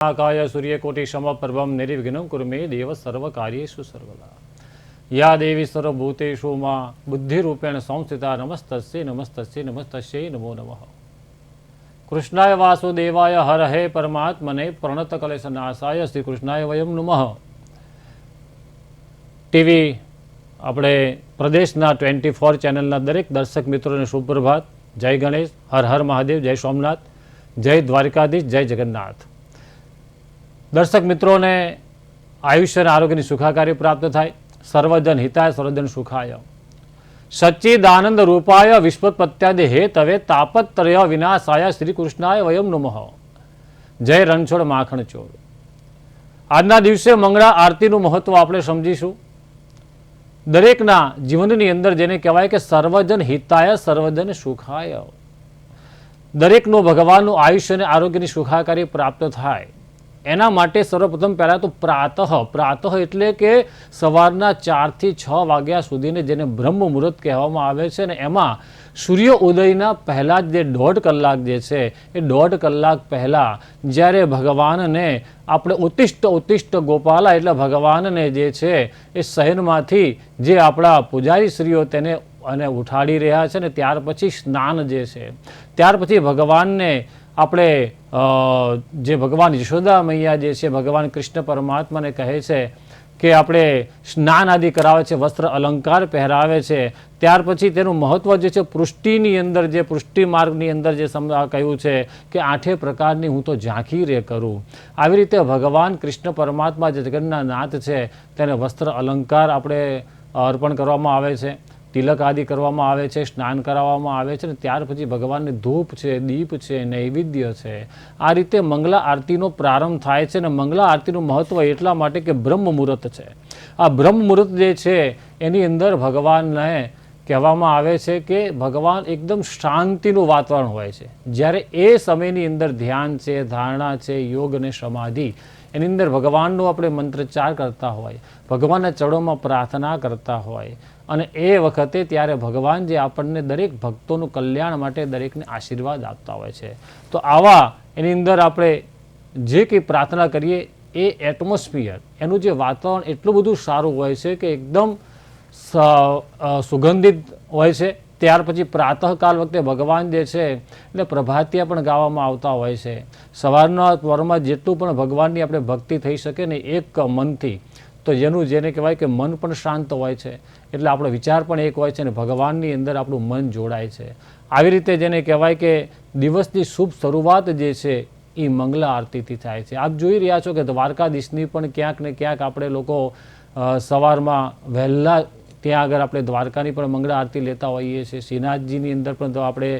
आकाय सूर्यकोटि समप्रभं निर्विघ्नं कुरु मे देव सर्वकार्येषु सर्वदा। या देवी सर्वभूतेषु मां बुद्धिरूपेण संस्थिता नमस्तस्यै नमस्तस्यै नमस्तस्यै नमो नमः। कृष्णाय वासुदेवाय हरहे परमात्मने प्रणतकलेशनाशाय श्री कृष्णाय वयं नमः। टीवी આપણે પ્રદેશના 24 ચેનલના દરેક દર્શક મિત્રોને સુપ્રભાત, જય ગણેશ, હર હર મહાદેવ, જય સોમનાથ, જય દ્વારિકાધીશ, જય જગન્નાથ। દર્શક મિત્રોને આયુષ્ય અને આરોગ્યની સુખાકારી પ્રાપ્ત થાય। સર્વજન હિતાય સર્વજન સુખાય। સચ્ચિદાનંદ રૂપાય વિશ્વોત્પત્યાદિ હેતવે તાપત્રય વિનાશાય શ્રી કૃષ્ણાય વયમ નમઃ। જય રણછોડ માખણ ચોર। આજના દિવસે મંગળા આરતીનું મહત્વ આપણે સમજીશું। દરેકના જીવનની અંદર જેને કહેવાય કે સર્વજન હિતાય સર્વજન સુખાય, દરેકનું ભગવાનનું આયુષ્ય અને આરોગ્યની સુખાકારી પ્રાપ્ત થાય એના માટે સર્વપ્રથમ પહેલાં તો પ્રાતઃ એટલે કે સવારના 4 થી 6 વાગ્યા સુધીને જેને બ્રહ્મ મુહૂર્ત કહેવામાં આવે છે ને એમાં સૂર્ય ઉદયના પહેલાં જ જે 1.5 કલાક જે છે એ 1.5 કલાક પહેલાં જ્યારે ભગવાનને આપણે ઉત્તિષ્ઠ ગોપાલા એટલે ભગવાનને જે છે એ શયનમાંથી જે આપણા પૂજારી શ્રીઓ તેને અને ઉઠાડી રહ્યા છે ને ત્યાર પછી સ્નાન જે છે, ત્યાર પછી ભગવાનને આપણે જે ભગવાન યશોદા મૈયા જે છે ભગવાન કૃષ્ણ પરમાત્માને કહે છે કે આપણે સ્નાન આદિ કરાવે છે, વસ્ત્ર અલંકાર પહેરાવે છે। ત્યાર પછી તેનું મહત્વ જે છે પૃષ્ટિની અંદર જે પૃષ્ટિ માર્ગની અંદર જે કહ્યું છે કે 8 પ્રકારની હું તો ઝાંખી રે કરું। આવી રીતે ભગવાન કૃષ્ણ પરમાત્મા જે જગન્ના નાથ છે તેને વસ્ત્ર અલંકાર આપણે અર્પણ કરવામાં આવે છે, તિલક આદિ કરવામાં આવે છે, સ્નાન કરાવવામાં આવે છે ને ત્યાર પછી ભગવાનને ધૂપ છે, દીપ છે, નૈવેદ્ય છે। આ રીતે મંગલા આરતીનો પ્રારંભ થાય છે ને મંગલા આરતીનું મહત્વ એટલા માટે કે બ્રહ્મ મુહૂર્ત છે। આ બ્રહ્મ મુહૂર્ત જે છે એની અંદર ભગવાનને કહેવામાં આવે છે કે ભગવાન એકદમ શાંતિનું વાતાવરણ હોય છે। જ્યારે એ સમયની અંદર ધ્યાન છે, ધારણા છે, યોગ અને સમાધિ એની અંદર ભગવાનનો આપણે મંત્રચાર કરતા હોય, ભગવાનના ચરણોમાં પ્રાર્થના કરતા હોય અને એ વખતે ત્યારે ભગવાન જે આપણને દરેક ભક્તોનું કલ્યાણ માટે દરેકને આશીર્વાદ આપતા હોય છે। તો આવા એની અંદર આપણે જે કંઈ પ્રાર્થના કરીએ એ એટમોસ્ફિયર એનું જે વાતાવરણ એટલું બધું સારું હોય છે કે એકદમ સુગંધિત હોય છે। ત્યાર પછી પ્રાતઃકાલ વખતે ભગવાન જે છે એટલે પ્રભાતિયા પણ ગાવામાં આવતા હોય છે। સવારના પરમાં જેટલું પણ ભગવાનની આપણે ભક્તિ થઈ શકે ને એક મનથી, તો જેને કહેવાય કે મન પણ શાંત હોય છે એટલે આપણો વિચાર પણ એક હોય છે અને ભગવાનની અંદર આપણું મન જોડાય છે। આવી રીતે જેને કહેવાય કે દિવસની શુભ શરૂઆત જે છે એ મંગલા આરતીથી થાય છે। આપ જોઈ રહ્યા છો કે દ્વારકાધીશની પણ ક્યાંક ને ક્યાંક આપણે લોકો સવારમાં વહેલા ત્યાં આગળ આપણે દ્વારકાની પણ મંગળા આરતી લેતા હોઈએ છીએ। શ્રીનાથજીની અંદર પણ તો આપણે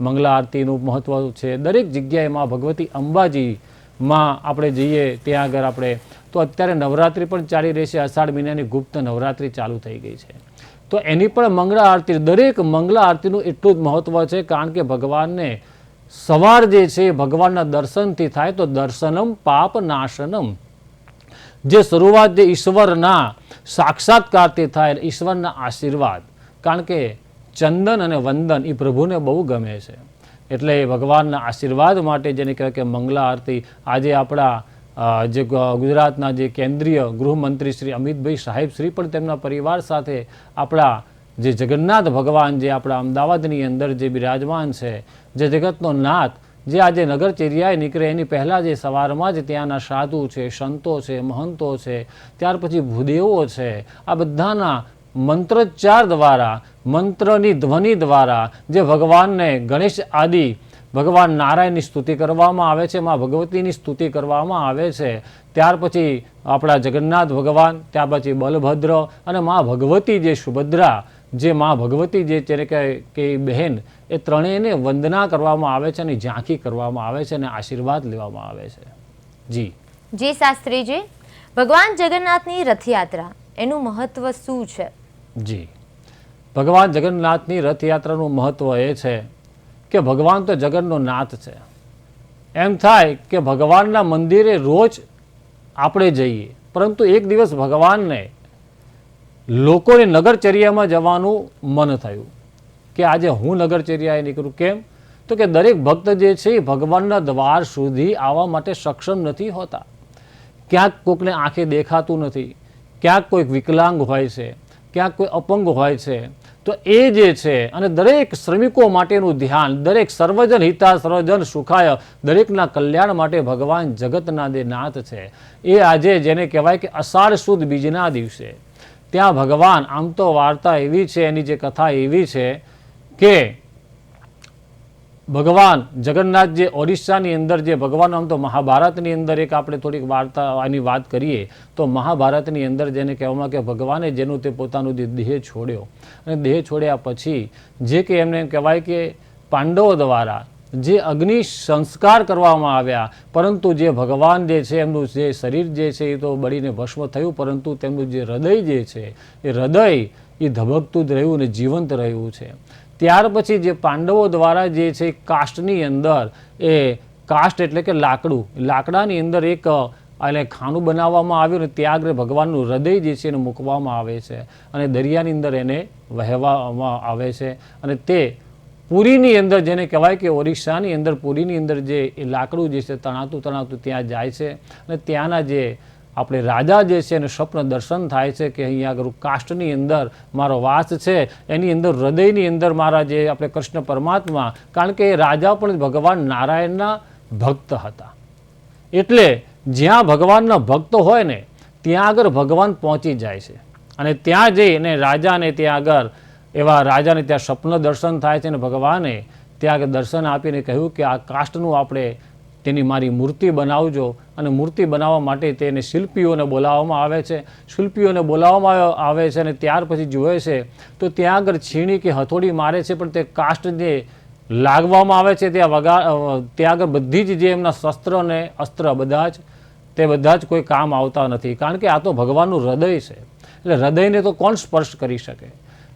મંગલા આરતીનું મહત્ત્વ છે। દરેક જગ્યાએ માં ભગવતી અંબાજીમાં આપણે જઈએ ત્યાં આગળ આપણે તો અત્યારે નવરાત્રિ પણ ચાલી રહી છે, અષાઢ મહિનાની ગુપ્ત નવરાત્રિ ચાલુ થઈ ગઈ છે તો એની પણ મંગળા આરતી, દરેક મંગળા આરતીનું એટલું જ મહત્ત્વ છે કારણ કે ભગવાનને સવાર જે છે ભગવાનના દર્શનથી થાય તો દર્શનમ પાપ નાશનમ, જે શરૂઆત જે ઈશ્વરના સાક્ષાત્કારથી થાય, ઈશ્વરના આશીર્વાદ, કારણ કે ચંદન અને વંદન એ પ્રભુને બહુ ગમે છે એટલે ભગવાનના આશીર્વાદ માટે જેને કહેવાય કે મંગલા આરતી આજે આપણા જે ગુજરાતના જે કેન્દ્રીય ગૃહમંત્રી શ્રી અમિતભાઈ સાહેબ શ્રી પણ તેમના પરિવાર સાથે આપણા જે જગન્નાથ ભગવાન જે આપણા અમદાવાદની અંદર જે બિરાજમાન છે, જે જગતનો નાથ, જે આજે નગરચર્યાએ નીકળે એની પહેલાં જે સવારમાં જ ત્યાંના સાધુ છે, સંતો છે, મહંતો છે, ત્યાર પછી ભૂદેવો છે, આ બધાના મંત્રોચ્ચાર દ્વારા, મંત્રની ધ્વનિ દ્વારા જે ભગવાનને ગણેશ આદિ ભગવાન નારાયણની સ્તુતિ કરવામાં આવે છે, મા ભગવતીની સ્તુતિ કરવામાં આવે છે। ત્યાર પછી આપણા જગન્નાથ ભગવાન, ત્યાર પછી બલભદ્ર અને મા ભગવતી જે સુભદ્રા, જે મા ભગવતી જે છે કે બહેન, એ ત્રણેયને વંદના કરવામાં આવે છે અને ઝાંખી કરવામાં આવે છે અને આશીર્વાદ લેવામાં આવે છે। જી શાસ્ત્રીજી, ભગવાન જગન્નાથની રથયાત્રા એનું મહત્વ શું છે? જી, ભગવાન જગન્નાથની રથયાત્રાનું મહત્વ એ છે કે ભગવાન તો જગતનો નાથ છે। એમ થાય કે ભગવાનના મંદિરે રોજ આપણે જઈએ પરંતુ એક દિવસ ભગવાનને લોકોને નગરચર્યામાં જવાનું મન થયું કે આજે હું નગરચર્યાએ નીકળું। કેમ તો કે દરેક ભક્ત જે છે એ ભગવાનના દ્વાર સુધી આવવા માટે સક્ષમ નથી હોતા. ક્યાંક કોઈકને આંખે દેખાતું નથી, ક્યાંક કોઈક વિકલાંગ હોય છે, ક્યાંક કોઈ અપંગ હોય છે. તો એ જે છે અને દરેક શ્રમિકો માટેનું ધ્યાન, દરેક સર્વજન હિતા સર્વજન સુખાય, દરેકના કલ્યાણ માટે ભગવાન જગતના જે નાથ છે એ આજે જેને કહેવાય કે અષાઢ સુદ બીજના દિવસે ત્યાં ભગવાન, આમ તો વાર્તા એવી છે, એની જે કથા એવી છે કે ભગવાન જગન્નાથ જે ઓડિશાની અંદર જે ભગવાન, આમ તો મહાભારતની અંદર એક આપણે થોડીક વાર્તા આની વાત કરીએ તો મહાભારતની અંદર જેને કહેવામાં કે ભગવાને જેનું તે પોતાનું જે દેહ છોડ્યો અને દેહ છોડ્યા પછી જે કે એમને કહેવાય કે પાંડવો દ્વારા જે અગ્નિ સંસ્કાર કરવામાં આવ્યા, પરંતુ જે ભગવાન જે છે એમનું જે શરીર જે છે એ તો બળીને ભસ્મ થયું, પરંતુ તેમનું જે હૃદય જે છે એ હૃદય એ ધબકતું જ રહ્યું અને જીવંત રહ્યું છે. ત્યાર પછી જે પાંડવો દ્વારા જે છે કાષ્ટની અંદર, એ કાષ્ટ એટલે કે લાકડું, લાકડાની અંદર એક એટલે ખાનું બનાવવામાં આવ્યું અને ત્યાં આગળ ભગવાનનું હૃદય જે છે એને મૂકવામાં આવે છે અને દરિયાની અંદર એને વહેવામાં આવે છે. અને તે પુરીની અંદર જેને કહેવાય કે ઓરિસ્સાની અંદર પુરીની અંદર જે એ લાકડું જે છે તણાતું તણાતું ત્યાં જાય છે અને ત્યાંના જે આપણે રાજા જે છે એને સ્વપ્ન દર્શન થાય છે કે અહીંયા આગળ કાષ્ટની અંદર મારો વાસ છે, એની અંદર હૃદયની અંદર મારા જે આપણે કૃષ્ણ પરમાત્મા, કારણ કે એ રાજા પણ ભગવાન નારાયણના ભક્ત હતા. એટલે જ્યાં ભગવાનના ભક્ત હોય ને ત્યાં આગળ ભગવાન પહોંચી જાય છે અને ત્યાં જઈને રાજાને ત્યાં આગળ એવા રાજાને ત્યાં સ્વપ્ન દર્શન થાય છે અને ભગવાને ત્યાં આગળ દર્શન આપીને કહ્યું કે આ કાષ્ટનું આપણે તેની મારી મૂર્તિ બનાવજો. અને મૂર્તિ બનાવવા માટે તેને શિલ્પીઓને બોલાવવામાં આવે છે. શિલ્પીઓને બોલાવવામાં આવે છે અને ત્યાર પછી જુએ છે તો ત્યાં આગળ છીણી કે હથોડી મારે છે, પણ તે કાષ્ટને લાગવામાં આવે છે ત્યાં આગળ બધી જ જે એમના શસ્ત્ર અને અસ્ત્ર બધા જ કોઈ કામ આવતા નથી, કારણ કે આ તો ભગવાનનું હૃદય છે. એટલે હૃદયને તો કોણ સ્પર્શ કરી શકે?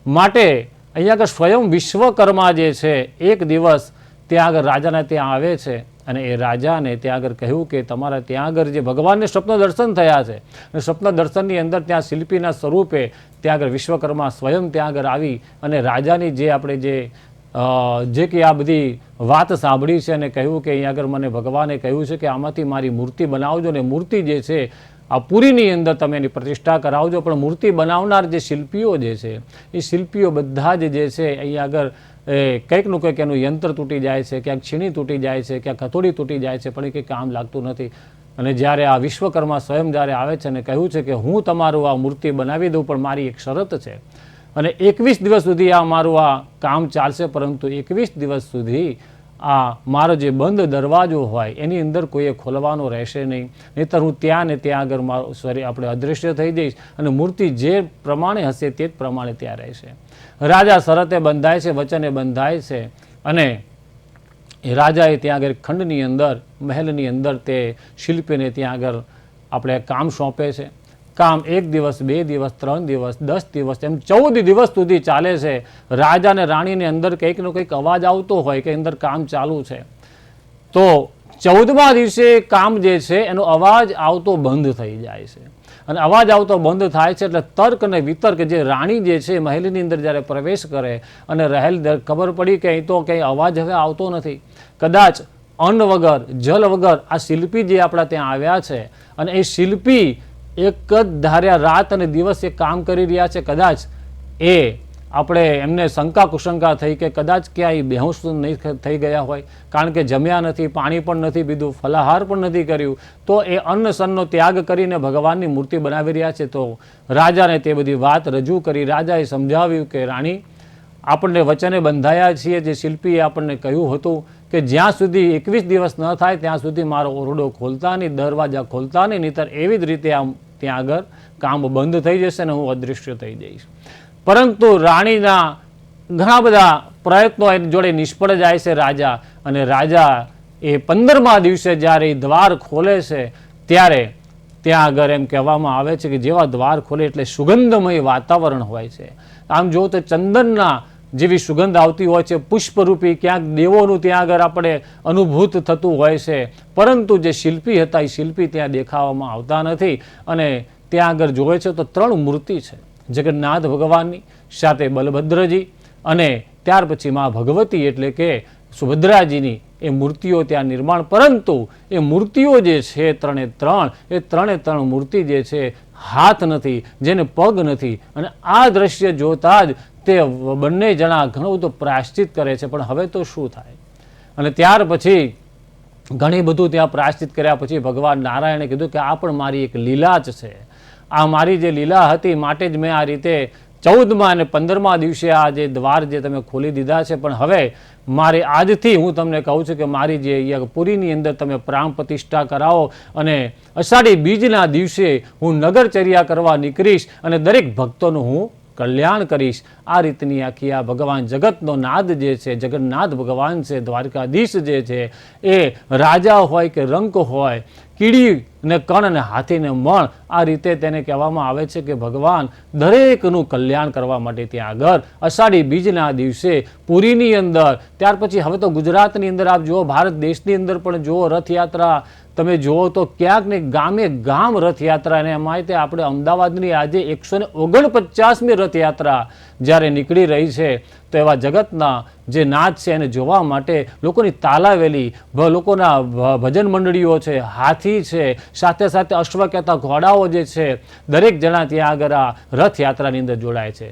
માટે અહીંયા આગળ સ્વયં વિશ્વકર્મા જે છે એક દિવસ ત્યાં આગળ રાજાને ત્યાં આવે છે અને એ રાજાને ત્યાં આગળ કહ્યું કે તમારા ત્યાં આગળ જે ભગવાનને સ્વપ્ન દર્શન થયા છે અને સ્વપ્ન દર્શનની અંદર ત્યાં શિલ્પીના સ્વરૂપે ત્યાં આગળ વિશ્વકર્મા સ્વયં ત્યાં આગળ આવી અને રાજાની જે આપણે જે કે આ બધી વાત સાંભળી છે અને કહ્યું કે અહીંયા આગળ મને ભગવાને કહ્યું છે કે આમાંથી મારી મૂર્તિ બનાવજો ને મૂર્તિ જે છે આ પુરીની અંદર તમે એની પ્રતિષ્ઠા કરાવજો. પણ મૂર્તિ બનાવનાર જે શિલ્પીઓ જે છે એ શિલ્પીઓ બધા જ જે છે અહીંયા આગળ કંઈકનું કંઈક એનું યંત્ર તૂટી જાય છે, ક્યાંક છીણી તૂટી જાય છે, ક્યાંક હથોડી તૂટી જાય છે, પણ એ કંઈ કામ લાગતું નથી. અને જ્યારે આ વિશ્વકર્મા સ્વયં જ્યારે આવે છે અને કહ્યું છે કે હું તમારું આ મૂર્તિ બનાવી દઉં, પણ મારી એક શરત છે અને 21 દિવસ સુધી આ મારું આ કામ ચાલશે, પરંતુ 21 દિવસ સુધી આ મારો જે બંધ દરવાજો હોય એની અંદર કોઈએ ખોલવાનો રહેશે નહીં, નહીંતર હું ત્યાં ને ત્યાં આગળ મારું શરીર આપણે અદૃશ્ય થઈ જઈશ અને મૂર્તિ જે પ્રમાણે હશે તે જ પ્રમાણે ત્યાં રહેશે. રાજા શરતે બંધાય છે, વચને બંધાય છે અને એ રાજાએ ત્યાં આગળ ખંડની અંદર, મહેલની અંદર તે શિલ્પીને ત્યાં આગળ આપણે કામ સોંપે છે. કામ 1 દિવસ, 2 દિવસ, 3 દિવસ, 10 દિવસ એમ 14 દિવસ સુધી ચાલે છે. રાજા અને રાણીને અંદર કંઈકનો કંઈક અવાજ આવતો હોય કે અંદર કામ ચાલુ છે. તો 14મા દિવસે કામ જે છે એનો અવાજ આવતો બંધ થઈ જાય છે અને અવાજ આવતો બંધ થાય છે એટલે તર્ક અને વિતર્ક જે રાણી જે છે મહેલની અંદર જ્યારે પ્રવેશ કરે અને રહેલ ખબર પડી કે અહીં તો કંઈ અવાજ હવે આવતો નથી, કદાચ અન્ન વગર, જલ વગર આ શિલ્પી જે આપણા ત્યાં આવ્યા છે અને એ શિલ્પી એક જ ધાર્યા રાત અને દિવસ એ કામ કરી રહ્યા છે. કદાચ એ આપણે એમને શંકા કુશંકા થઈ કે કદાચ ક્યાંય બેહોશ નહીં થઈ ગયા હોય, કારણ કે જમ્યા નથી, પાણી પણ નથી પીધું, ફલાહાર પણ નથી કર્યું, તો એ અન્ન સન્નનો ત્યાગ કરીને ભગવાનની મૂર્તિ બનાવી રહ્યા છે. તો રાજાને તે બધી વાત રજૂ કરી રાજાએ સમજાવ્યું કે રાણી, આપણને વચને બંધાયા છીએ, જે શિલ્પીએ આપણને કહ્યું હતું કે જ્યાં સુધી 21 દિવસ ન થાય ત્યાં સુધી મારો ઓરડો ખોલતા નહીં, દરવાજા ખોલતા નહીં, નહીંતર એવી જ રીતે આમ ત્યાં આગળ કામ બંધ થઈ જશે અને હું અદૃશ્ય થઈ જઈશ. પરંતુ રાણીના ઘણા બધા પ્રયત્નો એની જોડે નિષ્ફળ જાય છે રાજા, અને રાજા એ 15મા દિવસે જ્યારે એ દ્વાર ખોલે છે ત્યારે ત્યાં આગળ એમ કહેવામાં આવે છે કે જેવા દ્વાર ખોલે એટલે સુગંધમય વાતાવરણ હોય છે. આમ જો તો ચંદનના જેવી સુગંધ આવતી હોય છે, પુષ્પરૂપી ક્યાંક દેવોનું ત્યાં આગળ આપણે અનુભૂત થતું હોય છે, પરંતુ જે શિલ્પી હતા એ શિલ્પી ત્યાં દેખાવામાં આવતા નથી. અને ત્યાં આગળ જોવે છે તો 3 મૂર્તિ છે, જગન્નાથ ભગવાનની સાથે બલભદ્રજી અને ત્યાર પછી મા ભગવતી એટલે કે સુભદ્રાજીની એ મૂર્તિઓ ત્યાં નિર્માણ, પરંતુ એ મૂર્તિઓ જે છે ત્રણે ત્રણ મૂર્તિ જે છે હાથ નથી, જેને પગ નથી. અને આ દ્રશ્ય જોતા જ તે બંને જણા ઘણું બધું પ્રાયશ્ચિત કરે છે. પણ હવે તો શું થાય? અને ત્યાર પછી ઘણી બધું ત્યાં પ્રાયશ્ચિત કર્યા પછી ભગવાન નારાયણે કીધું કે આ પણ મારી એક લીલા જ છે. આ મારી જે લીલા હતી માટે જ મેં આ રીતે 14મા અને 15મા દિવસે આ જે દ્વાર જે તમે ખોલી દીધા છે. પણ હવે મારે આજથી હું તમને કહું છું કે મારી જે અહીંયા પુરીની અંદર તમે પ્રાણ પ્રતિષ્ઠા કરાવો અને અષાઢી બીજના દિવસે હું નગરચર્યા કરવા નીકળીશ અને દરેક ભક્તોનું હું કલ્યાણ કરીશ. આ રીતની આખી આ ભગવાન જગતનો નાદ જે છે, જગન્નાથ ભગવાન છે, દ્વારકાધીશ જે છે, એ રાજા હોય કે રંક હોય, કીડી ને કણ અને હાથી ને મણ, આ રીતે તેને કહેવામાં આવે છે કે ભગવાન દરેકનું કલ્યાણ કરવા માટે ત્યાં આગળ અષાઢી બીજના દિવસે પુરીની અંદર, ત્યાર પછી હવે તો ગુજરાતની અંદર આપ જુઓ, ભારત દેશની અંદર પણ જુઓ રથયાત્રા તમે જુઓ તો ક્યાંક ને ગામે ગામ રથયાત્રા. અને એમાં તે આપણે અમદાવાદની આજે 149મી રથયાત્રા જ્યારે નીકળી રહી છે, તો એવા જગતના જે નાચ છે એને જોવા માટે લોકોની તાલાવેલી, લોકોના ભજન મંડળીઓ છે, હાથી છે, સાથે સાથે અશ્વ કહેતા ઘોડાઓ જે છે, દરેક જણા ત્યાં આગળ આ રથયાત્રાની અંદર જોડાય છે.